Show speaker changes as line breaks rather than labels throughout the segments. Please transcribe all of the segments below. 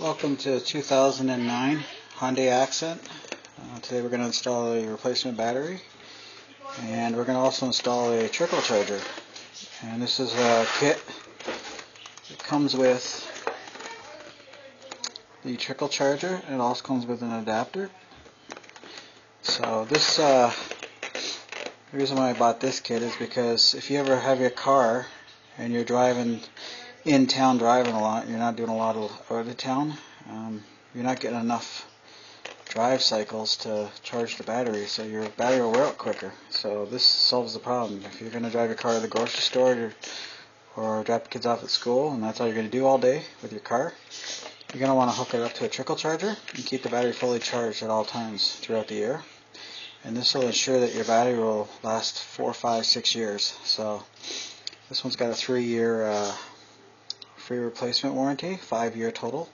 Welcome to 2009 Hyundai Accent. Today we're going to install a replacement battery, and we're going to also install a trickle charger. And this is a kit that comes with the trickle charger, and it also comes with an adapter. So this, the reason why I bought this kit is because if you ever have your car and you're driving in town, driving a lot, you're not doing a lot of out of town, you're not getting enough drive cycles to charge the battery, so your battery will wear out quicker. So this solves the problem. If you're going to drive your car to the grocery store or drop the kids off at school, and that's all you're going to do all day with your car, you're going to want to hook it up to a trickle charger and keep the battery fully charged at all times throughout the year. And this will ensure that your battery will last 4, 5, 6 years. So this one's got a 3-year free replacement warranty, 5-year total.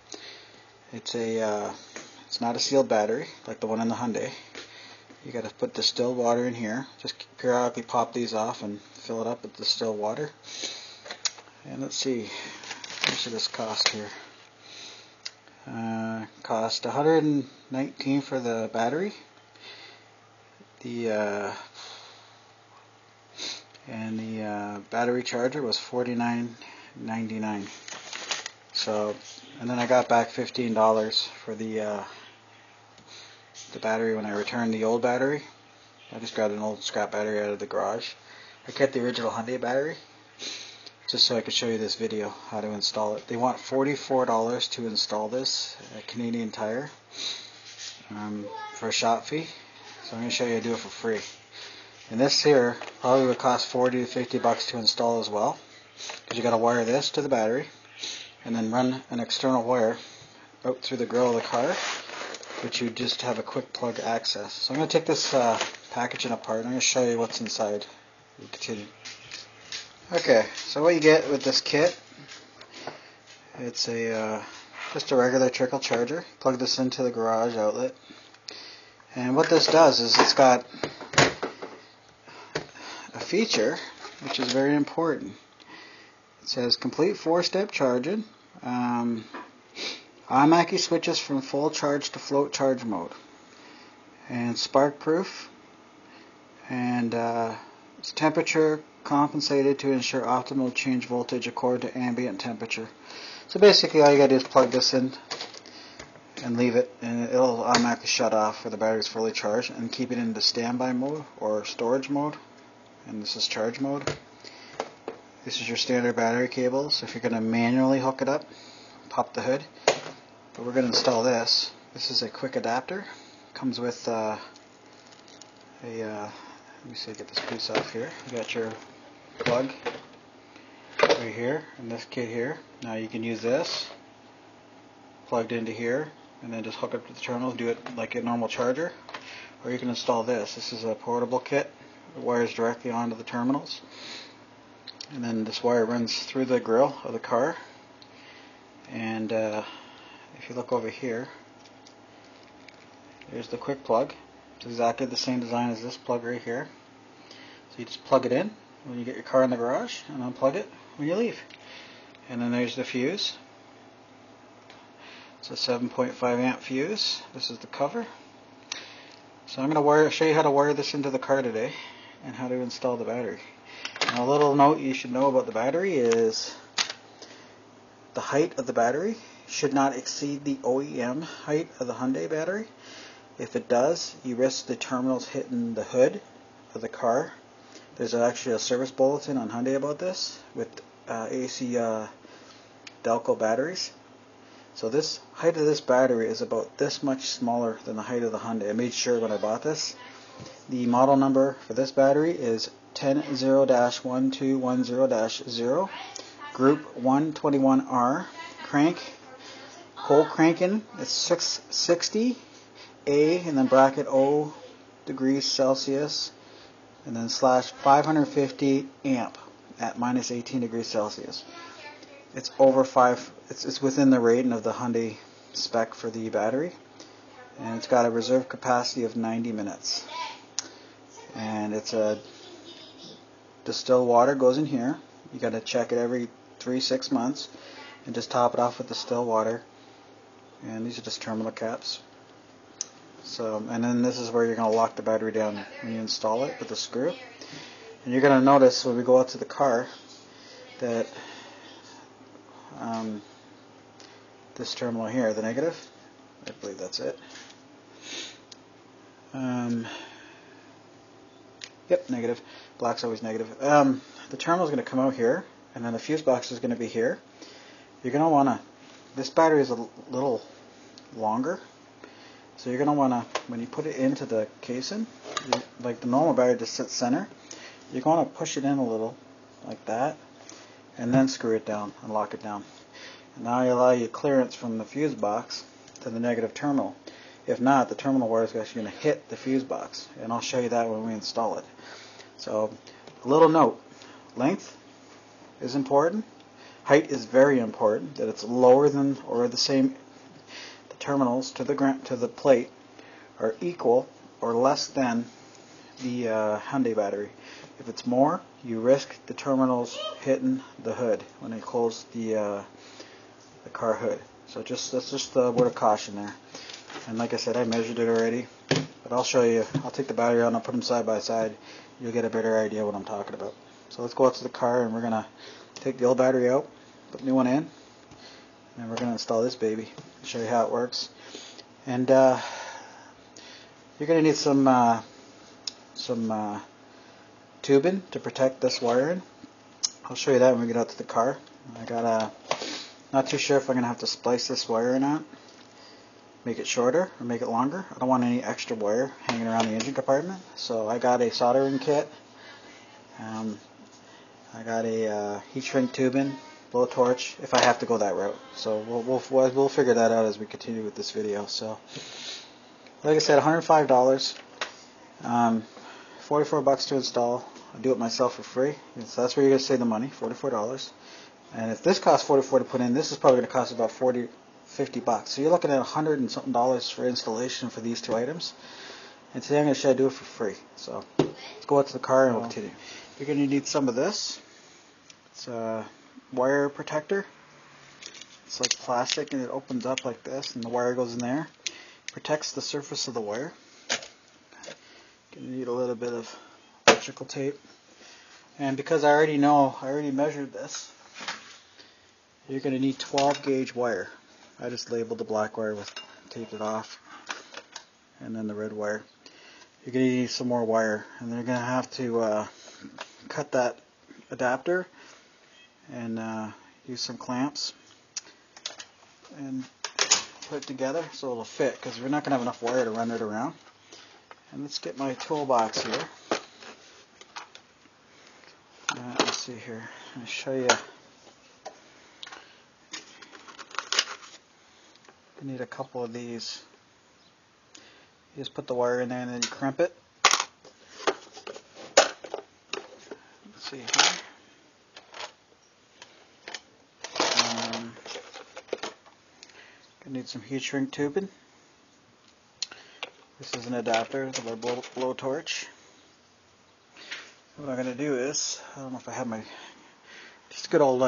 It's not a sealed battery like the one in the Hyundai. You got to put distilled water in here. Just periodically pop these off and fill it up with distilled water. And let's see, how much did this cost here? Cost $119 for the battery. The battery charger was $49.99. So, and then I got back $15 for the battery when I returned the old battery. I just got an old scrap battery out of the garage. I kept the original Hyundai battery just so I could show you this video how to install it. They want $44 to install this at Canadian Tire for a shop fee. So I'm going to show you how to do it for free. And this here probably would cost $40 to $50 to install as well, because you got to wire this to the battery and then run an external wire out through the grill of the car, which you just have a quick plug access. So I'm going to take this packaging apart and I'm going to show you what's inside. We'll continue. Okay, so what you get with this kit, it's just a regular trickle charger. Plug this into the garage outlet. And what this does is it's got a feature which is very important. It says complete 4-step charging. Automatically switches from full charge to float charge mode. And spark proof. And it's temperature compensated to ensure optimal change voltage according to ambient temperature. So basically all you gotta do is plug this in and leave it, and it'll automatically shut off when the battery is fully charged, and keep it into standby mode or storage mode. And this is charge mode. This is your standard battery cable, so if you're going to manually hook it up, pop the hood. But we're going to install this. This is a quick adapter. Comes with let me see, get this piece off here. You got your plug right here in this kit here. Now you can use this plugged into here and then just hook up to the terminal, do it like a normal charger. Or you can install this. This is a portable kit. It wires directly onto the terminals. And then this wire runs through the grill of the car. And if you look over here, there's the quick plug. It's exactly the same design as this plug right here. So you just plug it in when you get your car in the garage and unplug it when you leave. And then there's the fuse. It's a 7.5 amp fuse. This is the cover. So I'm going to show you how to wire this into the car today and how to install the battery. Now, a little note you should know about the battery is the height of the battery should not exceed the OEM height of the Hyundai battery. If it does, you risk the terminals hitting the hood of the car. There's actually a service bulletin on Hyundai about this with AC Delco batteries. So this height of this battery is about this much smaller than the height of the Hyundai. I made sure when I bought this. The model number for this battery is 100-1210-0, group 121R. Crank, hole cranking, it's 660 A and then bracket O degrees Celsius and then slash 550 amp at minus 18 degrees Celsius. It's over 5. It's within the rating of the Hyundai spec for the battery, and it's got a reserve capacity of 90 minutes. And it's a distilled water goes in here. You got to check it every 3-6 months, and just top it off with distilled water. and these are just terminal caps. So, and then this is where you're going to lock the battery down when you install it with the screw. And you're going to notice when we go out to the car that this terminal here, the negative, I believe that's it. Yep, negative. Black's always negative. The terminal is going to come out here, and then the fuse box is going to be here. You're going to want to, this battery is a little longer, so you're going to want to, when you put it into the casing, like the normal battery just sits center, you're going to push it in a little, like that, and then screw it down and lock it down. And now you allow your clearance from the fuse box to the negative terminal. If not, the terminal wire is actually going to hit the fuse box, and I'll show you that when we install it. So, a little note, length is important, height is very important, that it's lower than or the same, the terminals to the plate are equal or less than the Hyundai battery. If it's more, you risk the terminals hitting the hood when they close the car hood. So that's just a word of caution there. And like I said, I measured it already, but I'll show you. I'll take the battery out and I'll put them side by side. You'll get a better idea what I'm talking about. So let's go out to the car, and we're gonna take the old battery out, put the new one in, and we're gonna install this baby. I'll show you how it works. And you're gonna need some tubing to protect this wiring. I'll show you that when we get out to the car. I got not too sure if I'm going to have to splice this wire or not. Make it shorter or make it longer. I don't want any extra wire hanging around the engine compartment. So I got a soldering kit. I got a heat shrink tubing, blowtorch, if I have to go that route. So we'll figure that out as we continue with this video. So, like I said, $105. 44 bucks to install. I do it myself for free. So that's where you're going to save the money, $44. And if this costs $44 to put in, this is probably going to cost about $50 bucks. So you're looking at $100 and something for installation for these two items. And today I'm going to show you how to do it for free. So let's go out to the car and we'll continue. You're going to need some of this. It's a wire protector. It's like plastic, and it opens up like this, and the wire goes in there. Protects the surface of the wire. Going to need a little bit of electrical tape. And because I already measured this, you're going to need 12 gauge wire. I just labeled the black wire with, taped it off, and then the red wire. You're going to need some more wire, and they're going to have to cut that adapter and use some clamps and put it together so it'll fit, because we're not going to have enough wire to run it around. And let's get my toolbox here. Let's see here. I'll show you. You need a couple of these. You just put the wire in there and then you crimp it. Let's see here. Gonna need some heat shrink tubing. This is an adapter to my blowtorch. What I'm going to do is, I don't know if I have my, just good old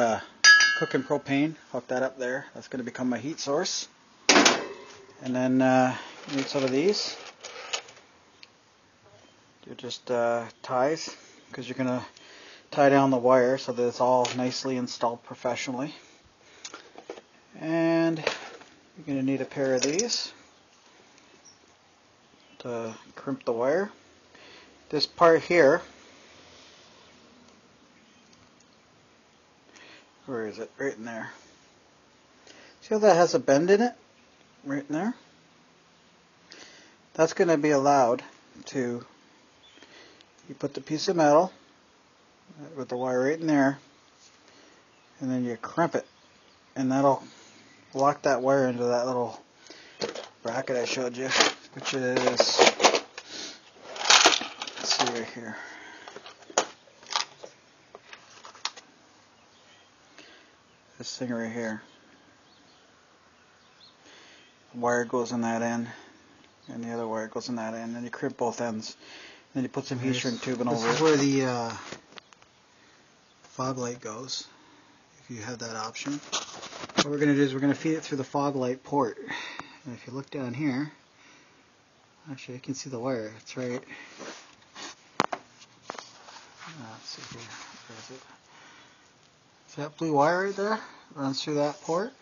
cooking propane, hook that up there. That's going to become my heat source. And then you need some of these. They're just ties, because you're going to tie down the wire so that it's all nicely installed professionally. And you're going to need a pair of these to crimp the wire. This part here, where is it? Right in there. See how that has a bend in it? Right in there. That's going to be allowed to, you put the piece of metal with the wire right in there, and then you crimp it, and that'll lock that wire into that little bracket I showed you, which is, let's see right here. This thing right here. The wire goes in that end, and the other wire goes in that end. Then you crimp both ends. Then you put some heat shrink tubing over it. This is where the fog light goes, if you have that option. what we're going to do is we're going to feed it through the fog light port. And if you look down here, actually you can see the wire. It's right. Let's see here. Where is it? See that blue wire right there? Runs through that port.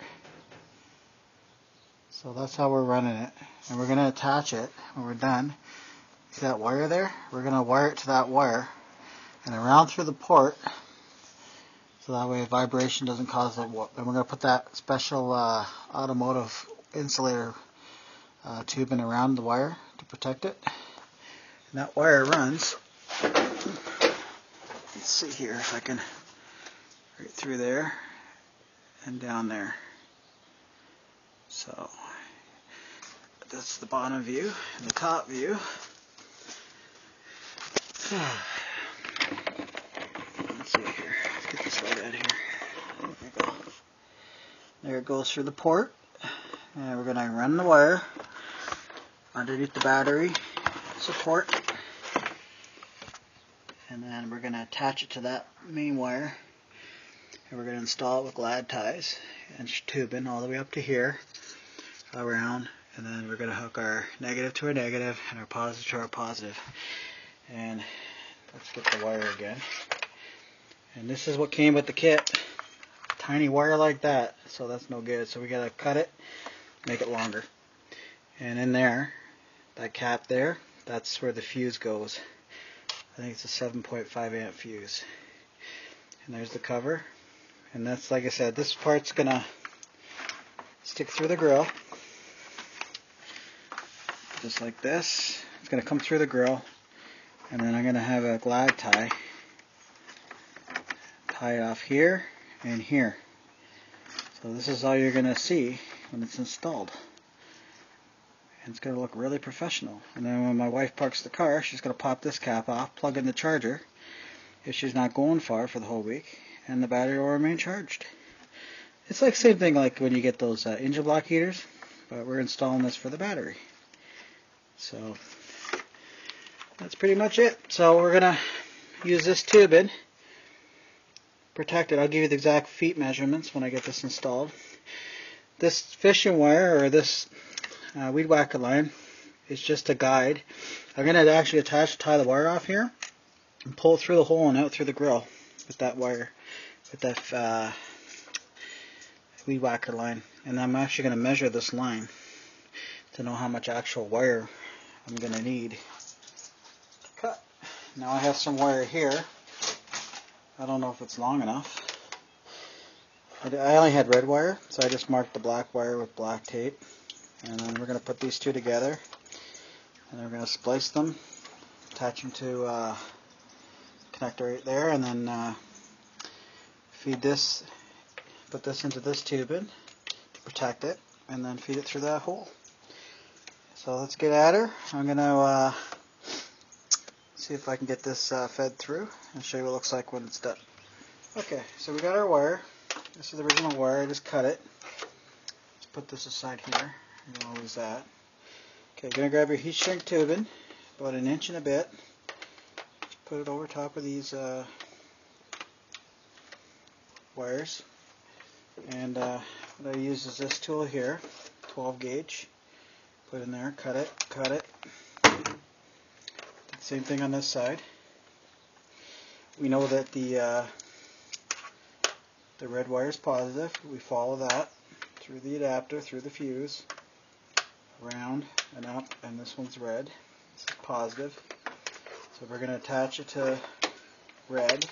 So that's how we're running it. And we're going to attach it when we're done. See that wire there? We're going to wire it to that wire and around through the port, so that way vibration doesn't cause the warp. And we're going to put that special automotive insulator tubing around the wire to protect it. And that wire runs, let's see here if I can, right through there and down there. So that's the bottom view and the top view. Let's see here. Let's get this light out of here. There we go. There it goes through the port. And we're going to run the wire underneath the battery support. And then we're going to attach it to that main wire. And we're going to install it with glad ties and tubing all the way up to here, around. And then we're going to hook our negative to our negative and our positive to our positive. And let's get the wire again. And this is what came with the kit. Tiny wire like that, so that's no good. So we gotta cut it, make it longer. And in there, that cap there, that's where the fuse goes. I think it's a 7.5 amp fuse. And there's the cover. And that's, like I said, this part's gonna stick through the grill. Just like this. It's gonna come through the grill. And then I'm going to have a glad tie it off here and here. So this is all you're going to see when it's installed. And it's going to look really professional. And then when my wife parks the car, she's going to pop this cap off, plug in the charger if she's not going far for the whole week, and the battery will remain charged. It's like the same thing like when you get those engine block heaters, but we're installing this for the battery. So that's pretty much it. So we're going to use this tubing, protect it. I'll give you the exact feet measurements when I get this installed. This fishing wire, or this weed whacker line, is just a guide. I'm going to actually tie the wire off here and pull it through the hole and out through the grill with that wire, with that weed whacker line. And I'm actually going to measure this line to know how much actual wire I'm going to need. Cut. Now I have some wire here. I don't know if it's long enough. I only had red wire, so I just marked the black wire with black tape. And then we're going to put these two together. And we're going to splice them, attach them to connector right there, and then feed this, put this into this tubing to protect it, and then feed it through that hole. So let's get at her. I'm going to see if I can get this fed through and show you what it looks like when it's done. Okay, so we got our wire. This is the original wire. I just cut it. Let's put this aside here. You don't lose that. Okay, you're going to grab your heat shrink tubing, about 1 inch and a bit. Just put it over top of these wires. And what I use is this tool here, 12 gauge. Put in there, cut it, cut it. Same thing on this side. We know that the red wire is positive. We follow that through the adapter, through the fuse, around and up, and this one's red. This is positive. So we're going to attach it to red.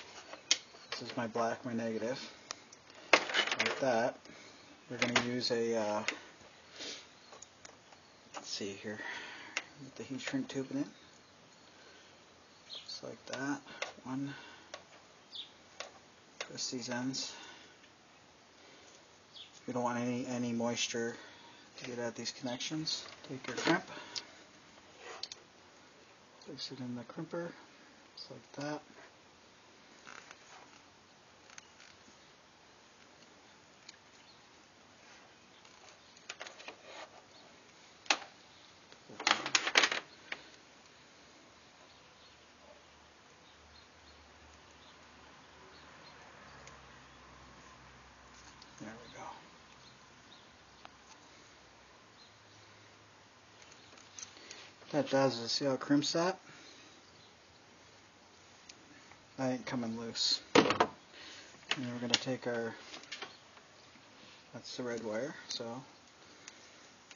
This is my black, my negative. Like that. We're going to use a, let's see here, get the heat shrink tube in it. Just like that. One. Twist these ends. We don't want any moisture to get at these connections. Take your crimp. Place it in the crimper. Just like that. There we go. What that does is, see how it crimps that? That ain't coming loose. And then we're going to take our, that's the red wire, so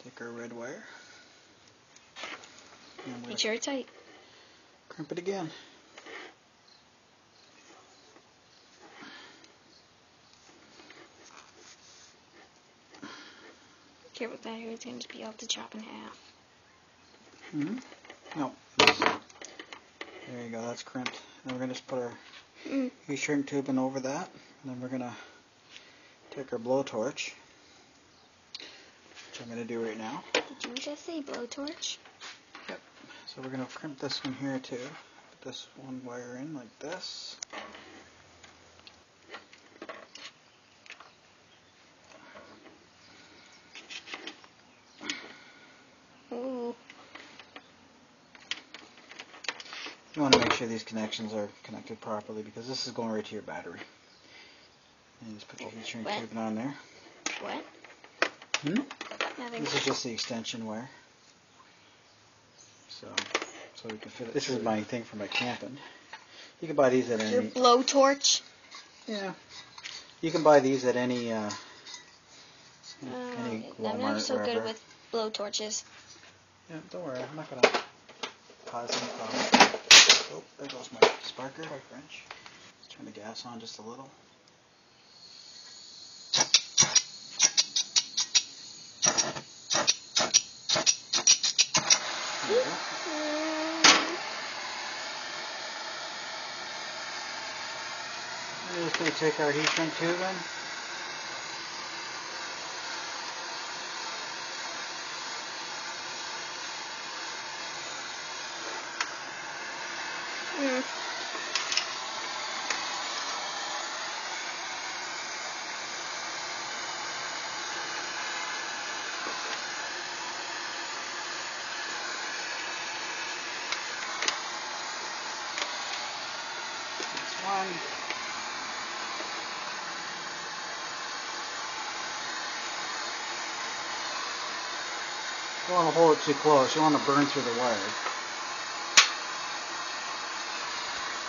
take our red wire.
Make sure it's tight.
Crimp it again.
Careful with that here, it's going to be able to chop in half.
No. There you go, that's crimped. Then we're going to just put our heat shrink tube in over that. And then we're going to take our blowtorch, which I'm going to do right now.
Did you just say blowtorch?
Yep. So we're going to crimp this one here too. Put this one wire in like this.
Ooh.
You want to make sure these connections are connected properly because this is going right to your battery. And you just put your heat shrink tube on there.
What? Nothing.
This is just the extension wire. So we can fit it. This is my thing for my camping. You can buy these at any.
Your blowtorch?
Yeah. You can buy these at any Walmart.
I'm not so
wherever.
good with blowtorches.
Yeah, don't worry. I'm not going to cause any problems. Oh, there goes my sparker. Quick wrench. Let's turn the gas on just a little. There we go. We're just going to take our heat shrink tube in. One. You don't want to hold it too close. You want to burn through the wire.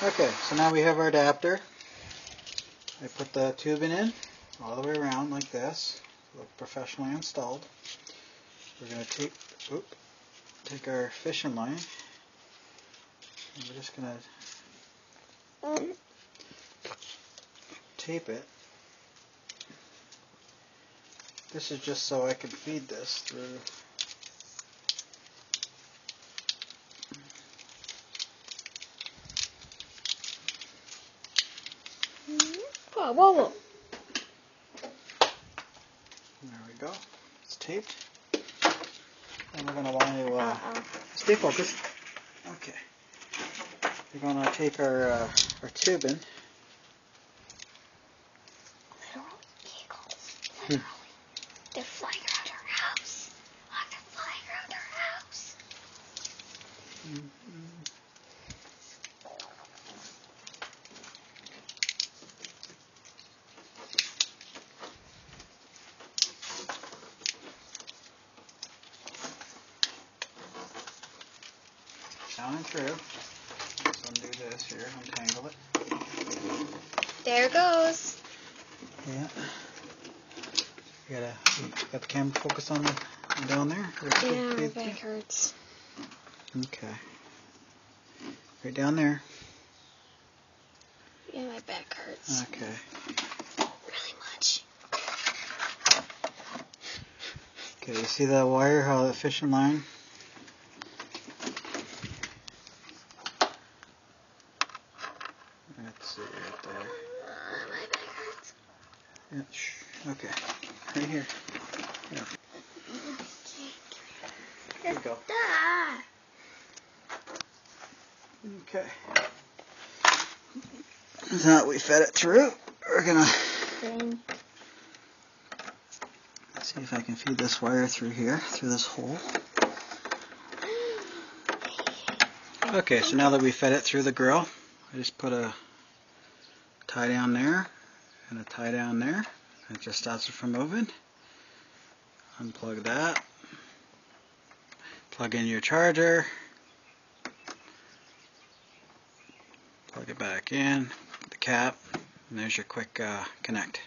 Okay, so now we have our adapter. I put the tubing in all the way around like this. Look professionally installed. We're going to take our fishing line. And we're just going to tape it. This is just so I can feed this through.
Whoa.
There we go. It's taped. And we're going to want to stay focused. Okay. We're going to take our tube in.
Literally. They're flying around our house. Look, they're flying around our house.
Down and through. Let's undo this here, untangle it.
There it goes.
Yeah. You got the camera focused on down there?
Yeah, my back hurts.
Okay. Right down there.
Yeah, my back hurts.
Okay.
Really much.
Okay, you see that wire, how the fishing line? Let's see right there.
My back hurts.
Yeah, okay. Right here. Yeah. There you go. Okay. Now we fed it through. We're gonna see if I can feed this wire through here, through this hole. Okay, so now that we fed it through the grill, I just put a tie down there and a tie down there. It just stops it from moving. Unplug that. Plug in your charger. Plug it back in, the cap, and there's your quick connect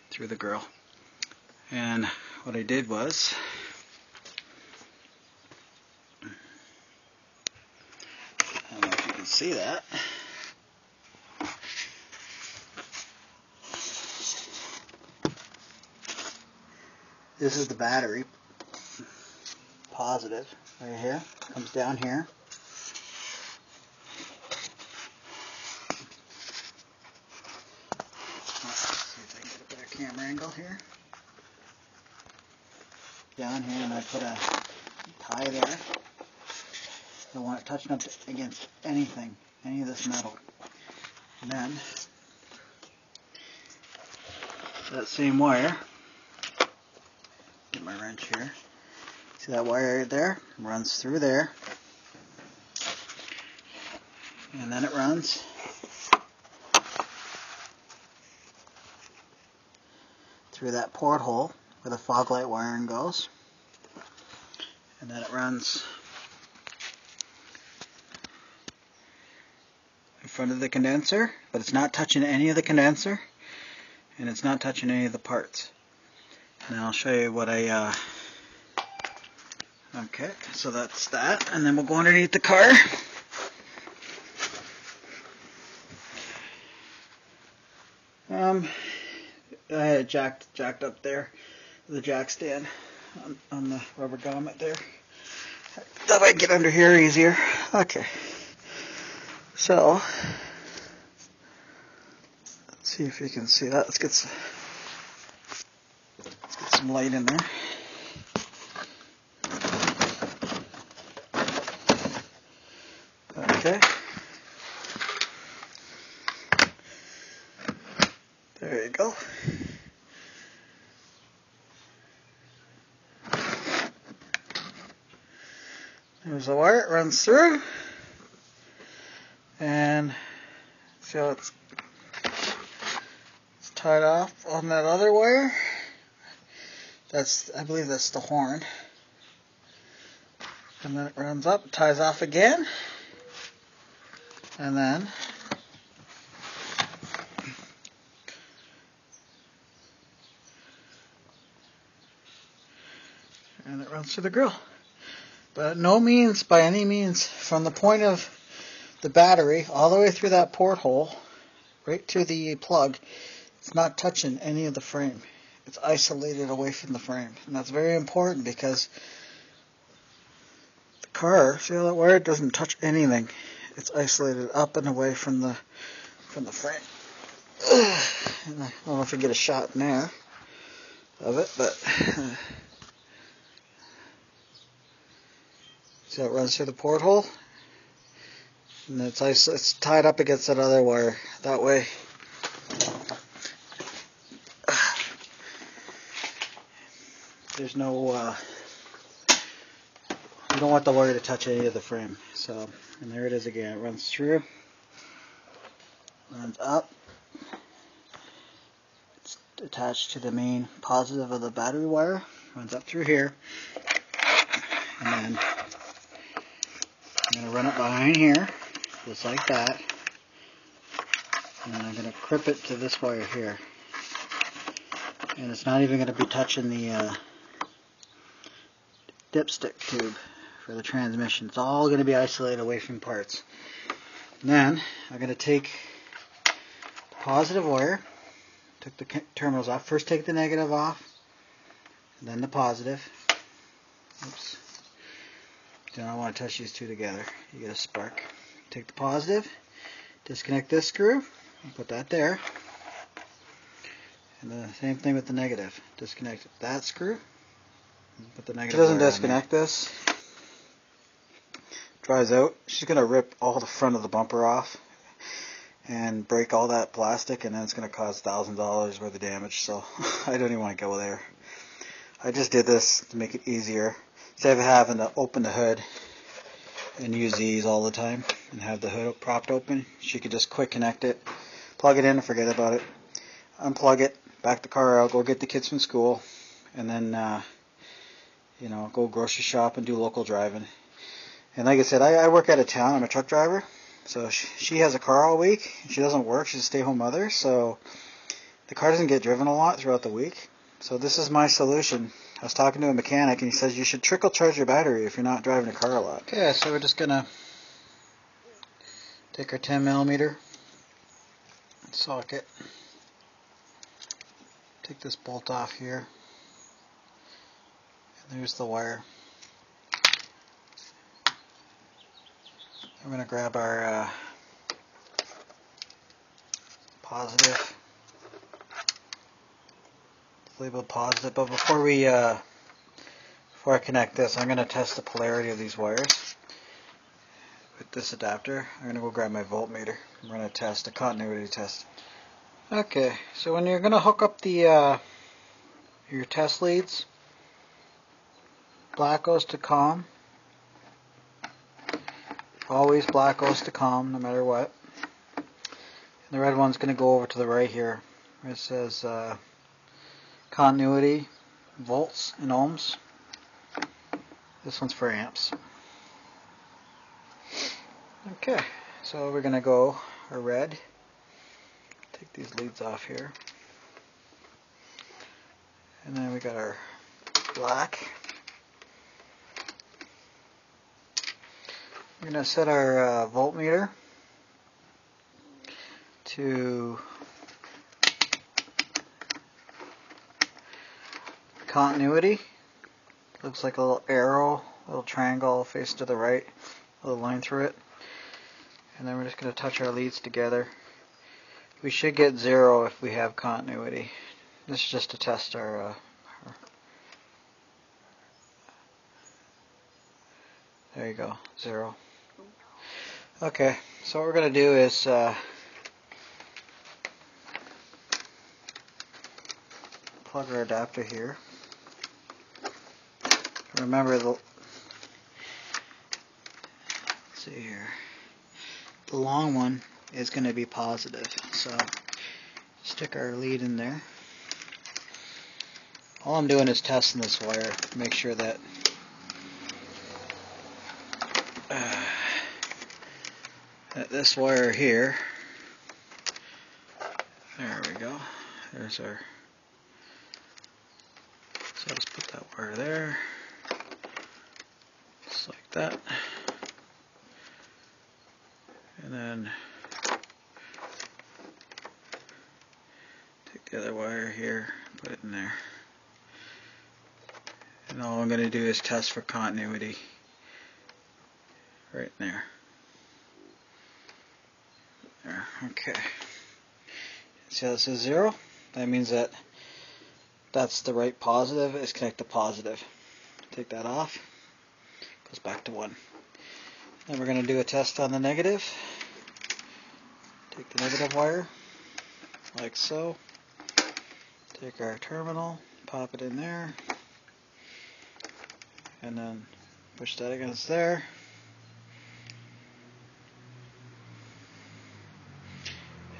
through the grill. And what I did was, I don't know if you can see that. This is the battery, positive, right here, comes down here. Camera angle here. Down here, and I put a tie there. Don't want it touching up against anything, any of this metal. And then that same wire, get my wrench here. See that wire right there? Runs through there. And then it runs through that porthole where the fog light wiring goes, and then it runs in front of the condenser, but it's not touching any of the condenser, and it's not touching any of the parts. Now I'll show you what I okay, so that's that, and then we'll go underneath the car. I had it jacked up there, the jack stand on the rubber grommet there. That way I get under here easier. Okay. So, let's see if you can see that. Let's get some light in there. Okay. There you go. There's the wire, it runs through, and see how it's tied off on that other wire. I believe that's the horn. And then it runs up, ties off again, and then it runs through the grill. But by any means, from the point of the battery all the way through that porthole, right to the plug, it's not touching any of the frame. It's isolated away from the frame. And that's very important because the car, see how that wire doesn't touch anything. It's isolated up and away from the frame. And I don't know if you get a shot in there of it, but see how it runs through the porthole? And it's tied up against that other wire. That way, there's no, you don't want the wire to touch any of the frame. So, and there it is again. It runs through, runs up. It's attached to the main positive of the battery wire. Runs up through here. And then I'm going to run it behind here, just like that, and then I'm going to clip it to this wire here. And it's not even going to be touching the dipstick tube for the transmission. It's all going to be isolated away from parts. And then I'm going to take the positive wire, took the terminals off. First take the negative off, and then the positive. Oops. You don't want to touch these two together. You get a spark. Take the positive, disconnect this screw, and put that there. And the same thing with the negative. Disconnect that screw, and put the negative. It doesn't disconnect this. Dries out. She's going to rip all the front of the bumper off and break all that plastic, and then it's going to cause $1,000 worth of damage. So I don't even want to go there. I just did this to make it easier. Instead of having to open the hood and use these all the time and have the hood propped open, she could just quick connect it, plug it in and forget about it, unplug it, back the car out, go get the kids from school, and then you know, go grocery shop and do local driving. And like I said, I work out of town. I'm a truck driver. So she has a car all week. She doesn't work. She's a stay-home mother. So the car doesn't get driven a lot throughout the week. So this is my solution. I was talking to a mechanic and he says you should trickle charge your battery if you're not driving a car a lot. Okay, so we're just going to take our 10mm socket. Take this bolt off here. And there's the wire. I'm going to grab our positive, labeled positive, but before I connect this, I'm going to test the polarity of these wires with this adapter. I'm going to go grab my voltmeter. I'm going to test a continuity test. Okay, so when you're going to hook up the your test leads, black goes to COM. Always black goes to COM, no matter what. And the red one's going to go over to the right here. It says continuity, volts and ohms. This one's for amps. Okay, so we're going to go our red. Take these leads off here. And then we got our black. We're going to set our voltmeter to continuity. Looks like a little arrow, a little triangle facing to the right, a little line through it. And then we're just going to touch our leads together. We should get 0 if we have continuity. This is just to test our there you go, 0. Okay, so what we're going to do is plug our adapter here. Remember let's see here, the long one is going to be positive, so stick our lead in there. All I'm doing is testing this wire to make sure that this wire here, there we go, there's our, so I'll just put that wire there, just like that, and then take the other wire here, put it in there, and all I'm going to do is test for continuity right there. There, okay. See how this is 0? That means that that's the right positive is connected to positive. Take that off. Goes back to 1. Then we're going to do a test on the negative. Take the negative wire, like so. Take our terminal, pop it in there, and then push that against there.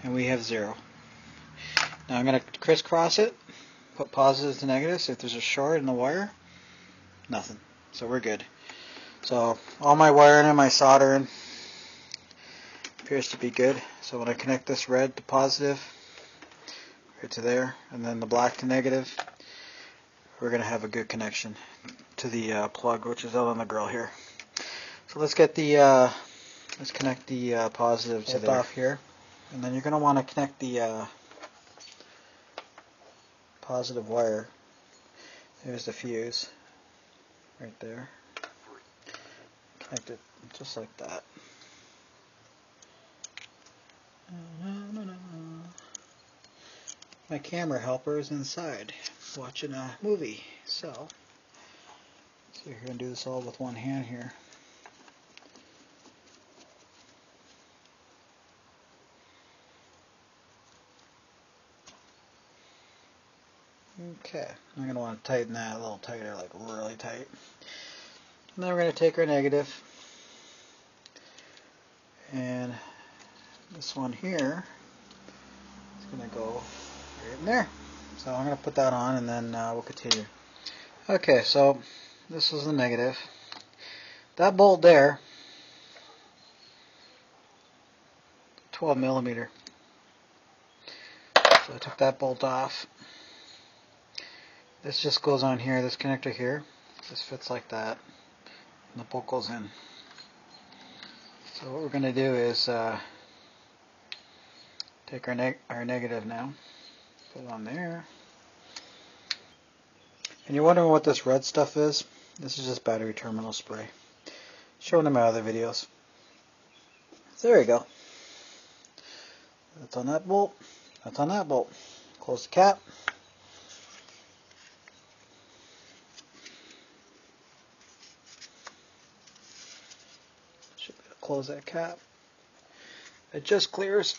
And we have 0. Now I'm going to crisscross it, put positives to negatives. If there's a short in the wire, nothing. So we're good. So all my wiring and my soldering appears to be good. So when I connect this red to positive, right to there, and then the black to negative, we're going to have a good connection to the plug, which is out on the grill here. So let's get the let's connect the positive to there. Off here. And then you're going to want to connect the positive wire. There's the fuse right there. Connect it just like that. My camera helper is inside watching a movie. So you're going to do this all with one hand here. Okay, I'm going to want to tighten that a little tighter, like really tight. And then we're going to take our negative, and this one here is going to go right in there. So I'm going to put that on, and then we'll continue. Okay, so this is the negative. That bolt there, 12 millimeter. So I took that bolt off. This just goes on here, this connector here. Just fits like that. And the bolt goes in. So what we're going to do is take our negative now, put it on there. And you're wondering what this red stuff is? This is just battery terminal spray. Showing in my other videos. So there you go. That's on that bolt. That's on that bolt. Close the cap. Should be able to close that cap. It just clears.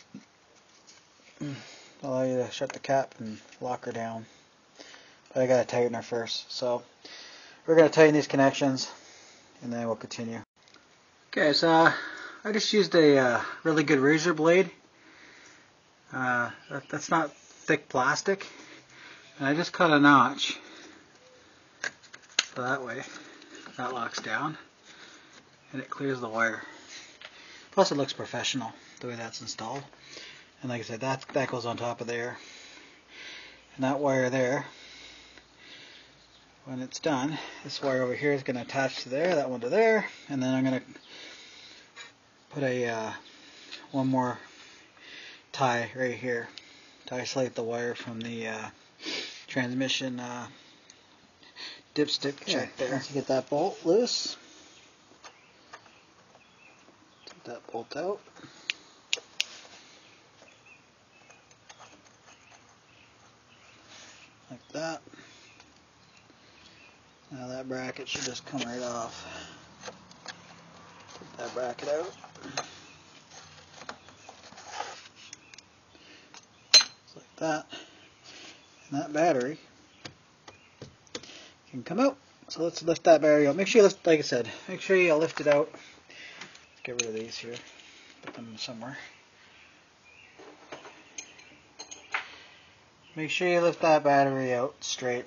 Allow you to shut the cap and lock her down. But I gotta tighten her first. So we're gonna tighten these connections and then we'll continue. Okay, so I just used a really good razor blade. That's not thick plastic. And I just cut a notch. So that way that locks down and it clears the wire. Plus it looks professional the way that's installed. And like I said, that goes on top of there. And that wire there, when it's done, this wire over here is going to attach to there, that one to there, and then I'm going to put a one more tie right here to isolate the wire from the transmission dipstick check there. Once you get that bolt loose, take that bolt out. Like that. Now that bracket should just come right off. Take that bracket out. Just like that. And that battery can come out. So let's lift that battery out. Make sure you lift, like I said, make sure you lift it out. Let's get rid of these here. Put them somewhere. Make sure you lift that battery out straight.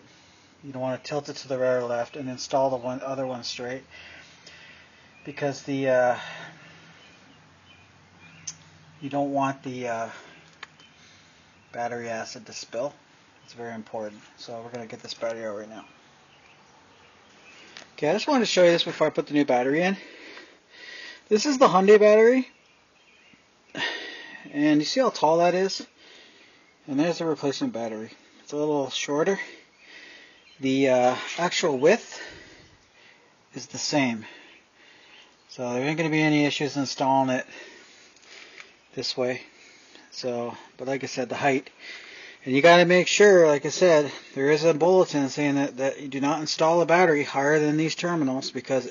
You don't want to tilt it to the right or left, and install the other one straight, because the you don't want the battery acid to spill. It's very important. So we're going to get this battery out right now. Okay, I just wanted to show you this before I put the new battery in. This is the Hyundai battery, and you see how tall that is? And there's the replacement battery. It's a little shorter. The actual width is the same. So there ain't going to be any issues installing it this way. So, but like I said, the height. And you got to make sure, like I said, there is a bulletin saying that you do not install a battery higher than these terminals, because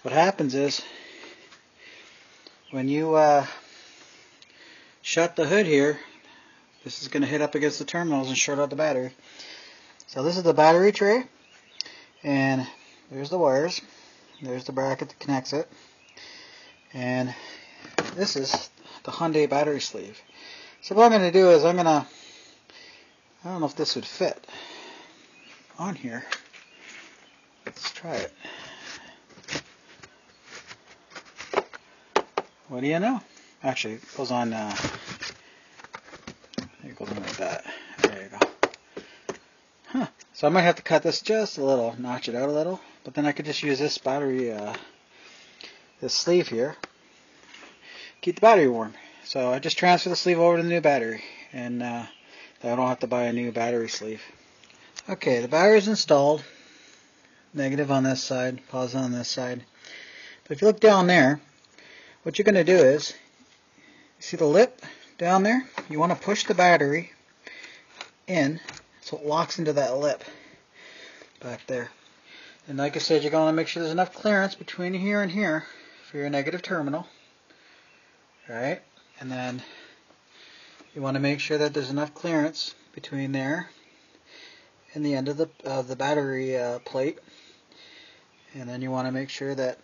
what happens is when you shut the hood here, this is going to hit up against the terminals and short out the battery. So this is the battery tray, and there's the wires. There's the bracket that connects it, and this is the Hyundai battery sleeve. So what I'm going to do is I don't know if this would fit on here. Let's try it. What do you know? Actually, it goes on. It goes on like that. There you go. Huh. So I might have to cut this just a little, notch it out a little, but then I could just use this battery, this sleeve here, keep the battery warm. So I just transfer the sleeve over to the new battery, and I don't have to buy a new battery sleeve. Okay, the battery's installed. Negative on this side, positive on this side. But if you look down there, what you're going to do is, you see the lip down there? You want to push the battery in so it locks into that lip back there. And like I said, you're going to make sure there's enough clearance between here and here for your negative terminal. Right? And then you want to make sure that there's enough clearance between there and the end of the battery plate. And then you want to make sure that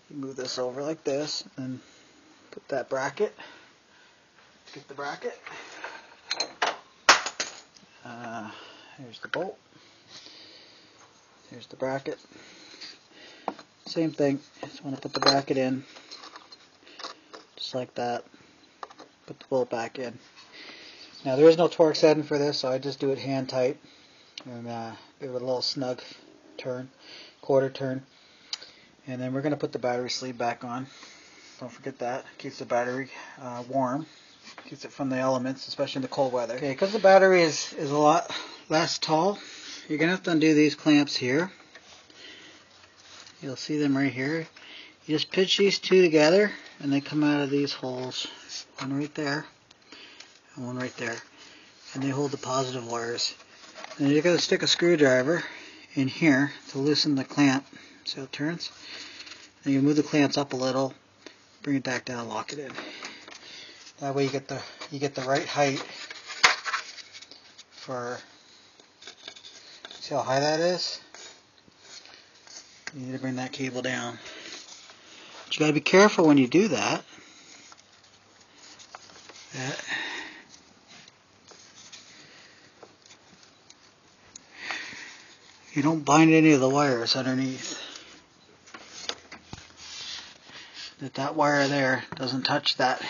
you move this over like this and put that bracket. Get the bracket. Here's the bolt. Here's the bracket. Same thing. Just want to put the bracket in, just like that. Put the bolt back in. Now there is no torque setting for this, so I just do it hand tight and give it a little snug turn, quarter turn. And then we're going to put the battery sleeve back on. Don't forget that. Keeps the battery warm. Keeps it from the elements, especially in the cold weather. Okay, because the battery is a lot less tall, you're going to have to undo these clamps here. You'll see them right here. You just pitch these two together and they come out of these holes. One right there and one right there. And they hold the positive wires. And you're going to stick a screwdriver in here to loosen the clamp. See how it turns? And you move the clamps up a little, bring it back down, lock it in. That way you get the right height for, see how high that is? You need to bring that cable down. But you got to be careful when you do that. You don't bind any of the wires underneath. That wire there doesn't touch that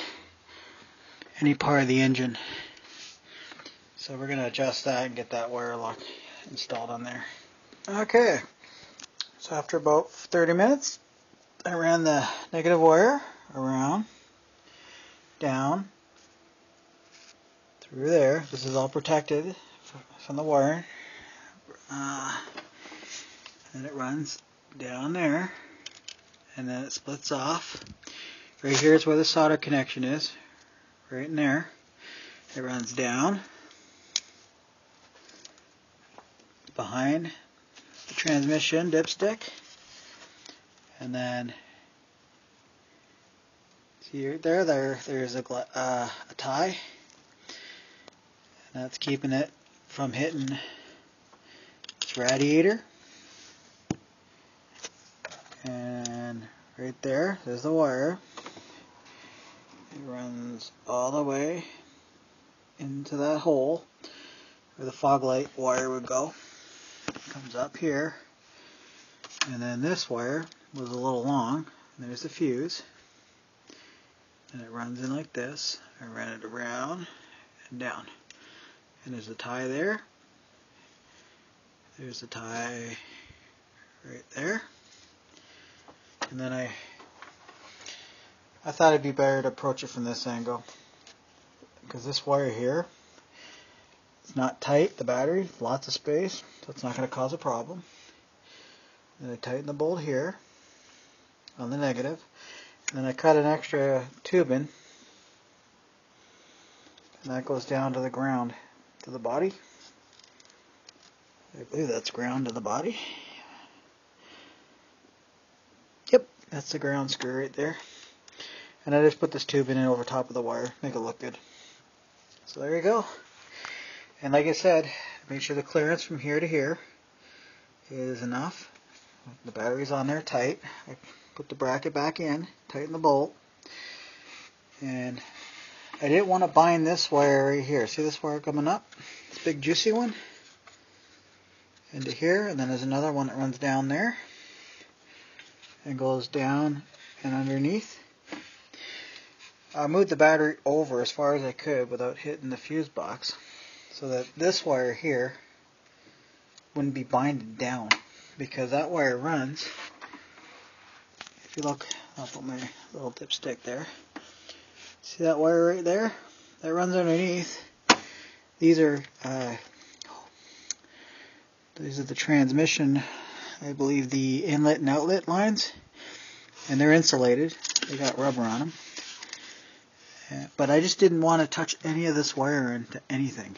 any part of the engine. So we're going to adjust that and get that wire lock installed on there. Okay, so after about 30 minutes I ran the negative wire around, down, through there. This is all protected from the wire. And it runs down there and then it splits off. Right here is where the solder connection is. Right in there. It runs down behind the transmission dipstick, and then see right there's a tie, and that's keeping it from hitting its radiator. And right there's the wire. It runs all the way into that hole where the fog light wire would go. It comes up here, and then this wire was a little long, and there's the fuse, and it runs in like this. I ran it around and down, and there's a tie there. There's the tie right there, and then I thought it'd be better to approach it from this angle, because this wire here, it's not tight, the battery, lots of space, so it's not going to cause a problem. Then I tighten the bolt here on the negative, and then I cut an extra tubing, and that goes down to the ground, to the body. I believe that's ground to the body. Yep, that's the ground screw right there. And I just put this tube in over top of the wire, make it look good. So there you go. And like I said, make sure the clearance from here to here is enough. The battery's on there tight. I put the bracket back in, tighten the bolt. And I didn't want to bind this wire right here. See this wire coming up? This big juicy one? Into here, and then there's another one that runs down there and goes down and underneath. I moved the battery over as far as I could without hitting the fuse box, so that this wire here wouldn't be binded down, because that wire runs, if you look, I'll put my little dipstick there, see that wire right there? That runs underneath. These are the transmission, I believe, the inlet and outlet lines, and they're insulated, they got rubber on them. But I just didn't want to touch any of this wire into anything.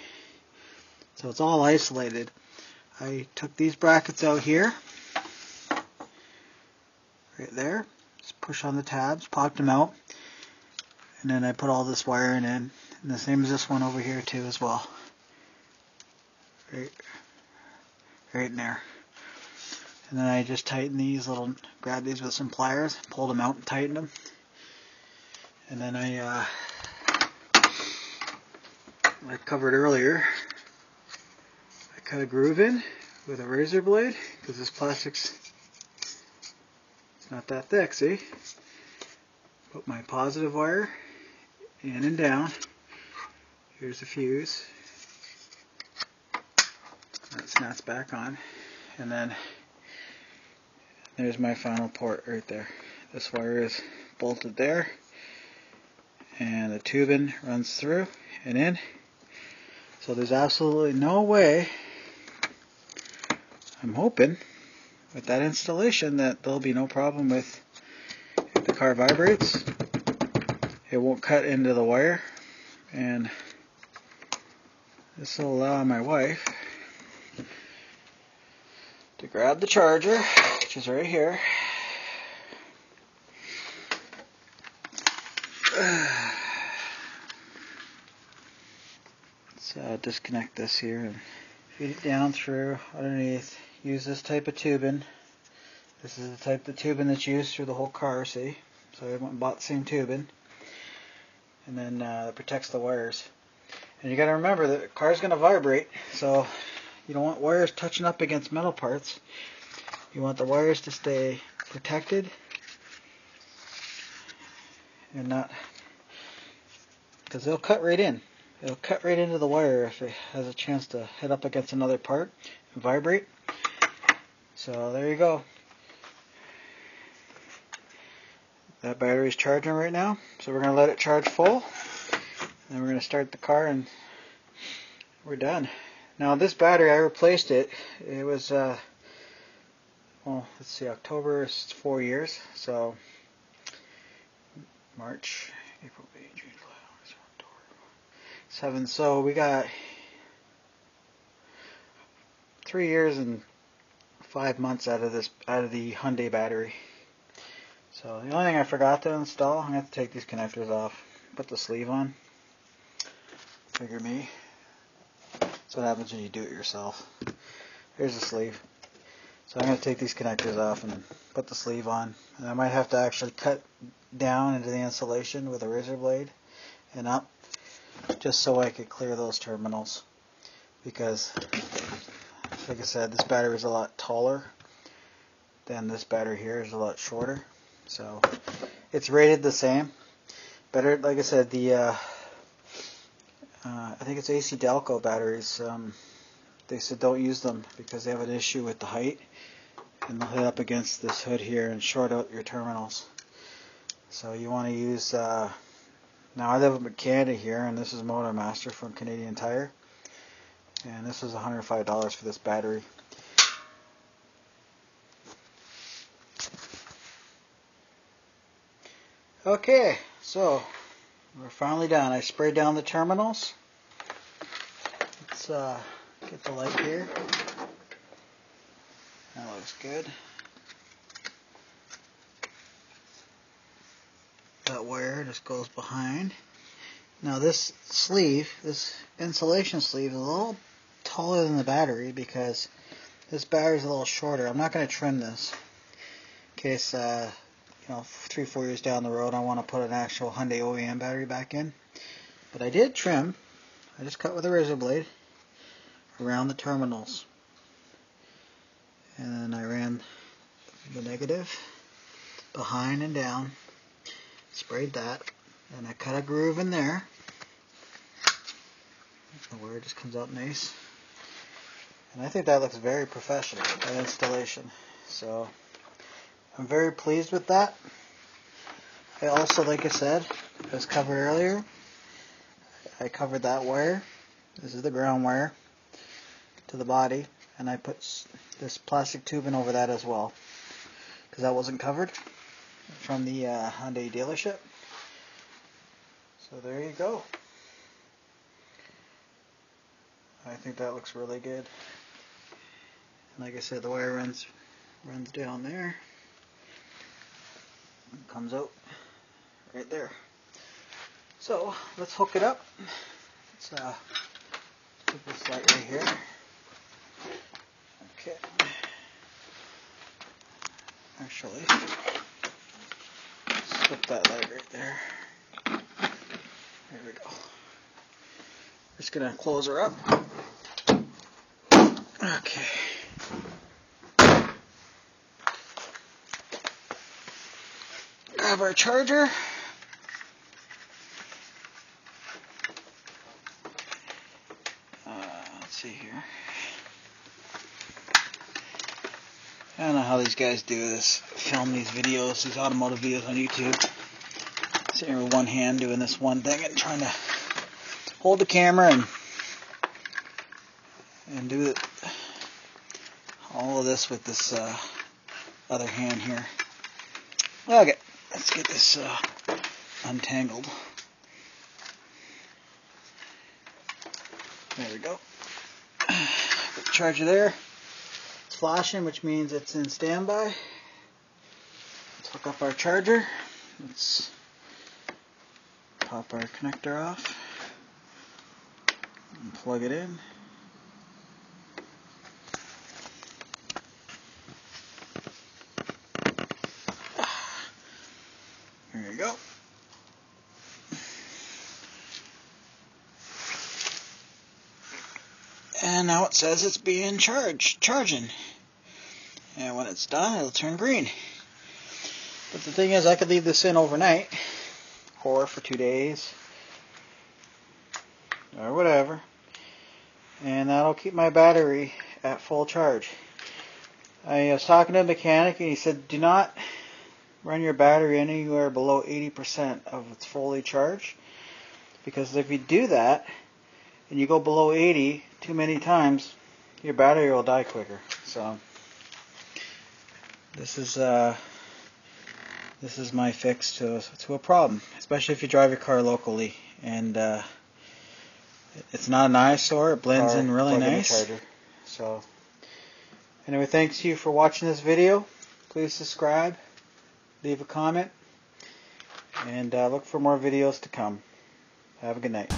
So it's all isolated. I took these brackets out here, right there, just push on the tabs, popped them out, and then I put all this wiring in, and the same as this one over here too as well. Right in there. And then I just tighten these grab these with some pliers, pulled them out and tightened them. And then I covered earlier, I cut a groove in with a razor blade, because this plastic's not that thick, see? Put my positive wire in and down. Here's the fuse. That snaps back on. And then there's my final port right there. This wire is bolted there. And the tubing runs through and in. So there's absolutely no way, I'm hoping, with that installation that there'll be no problem with if the car vibrates. It won't cut into the wire, and this will allow my wife to grab the charger, which is right here. Let's disconnect this here and feed it down through underneath. Use this type of tubing. This is the type of tubing that's used through the whole car, see? So I went and bought the same tubing. And then it protects the wires. And you got to remember that the car's going to vibrate, so you don't want wires touching up against metal parts. You want the wires to stay protected and not, because they'll cut right in. It'll cut right into the wire if it has a chance to hit up against another part and vibrate. So there you go. That battery's charging right now, so we're going to let it charge full. Then we're going to start the car and we're done. Now this battery, I replaced it. It was, well, let's see, October is 4 years. So March, April, May, June, July, August, October, 7. So we got 3 years and 5 months out of the Hyundai battery. So the only thing I forgot to install, I'm going to have to take these connectors off, put the sleeve on. Figure me. That's what happens when you do it yourself. Here's the sleeve. So I'm going to take these connectors off and put the sleeve on. And I might have to actually cut down into the insulation with a razor blade and up, just so I could clear those terminals. Because, like I said, this battery is a lot taller than this battery here, is a lot shorter. So it's rated the same. Better, like I said, the I think it's AC Delco batteries. They said don't use them because they have an issue with the height, and they'll hit up against this hood here and short out your terminals. So you want to use. Now I live in Canada here, and this is Motor Master from Canadian Tire, and this was $105 for this battery. Okay, so we're finally done. I sprayed down the terminals. Let's get the light here. That looks good. That wire just goes behind. Now this sleeve, this insulation sleeve, is a little taller than the battery because this battery is a little shorter. I'm not going to trim this in case 3-4 years down the road I want to put an actual Hyundai OEM battery back in. But I did trim. I just cut with a razor blade around the terminals, and then I ran the negative behind and down, sprayed that, and I cut a groove in there. The wire just comes out nice, and I think that looks very professional, that installation. So I'm very pleased with that. I also, like I said, as covered earlier, I covered that wire. This is the ground wire to the body, and I put this plastic tubing over that as well, because that wasn't covered from the Hyundai dealership. So there you go. I think that looks really good. And like I said, the wire runs down there. Comes out right there. So let's hook it up. Let's put this light right here. Okay. Actually, slip that light right there. There we go. Just gonna close her up. Okay. grab our charger. Let's see here. I don't know how these guys do this, film these videos, these automotive videos on YouTube. Sitting here with one hand doing this one thing and trying to hold the camera and do it, all of this with this other hand here. Okay, let's get this untangled. There we go. Put the charger there. It's flashing, which means it's in standby. Let's hook up our charger. Let's pop our connector off and plug it in. There you go. And now it says it's being charging. And when it's done, it'll turn green. But the thing is, I could leave this in overnight, or for 2 days, or whatever. And that'll keep my battery at full charge. I was talking to a mechanic and he said, do not run your battery anywhere below 80% of its fully charged. Because if you do that, and you go below 80 too many times, your battery will die quicker. So this is my fix to a problem, especially if you drive your car locally and it's not an eyesore. It blends in really nice. So anyway, thanks you for watching this video. Please subscribe, leave a comment, and look for more videos to come. Have a good night.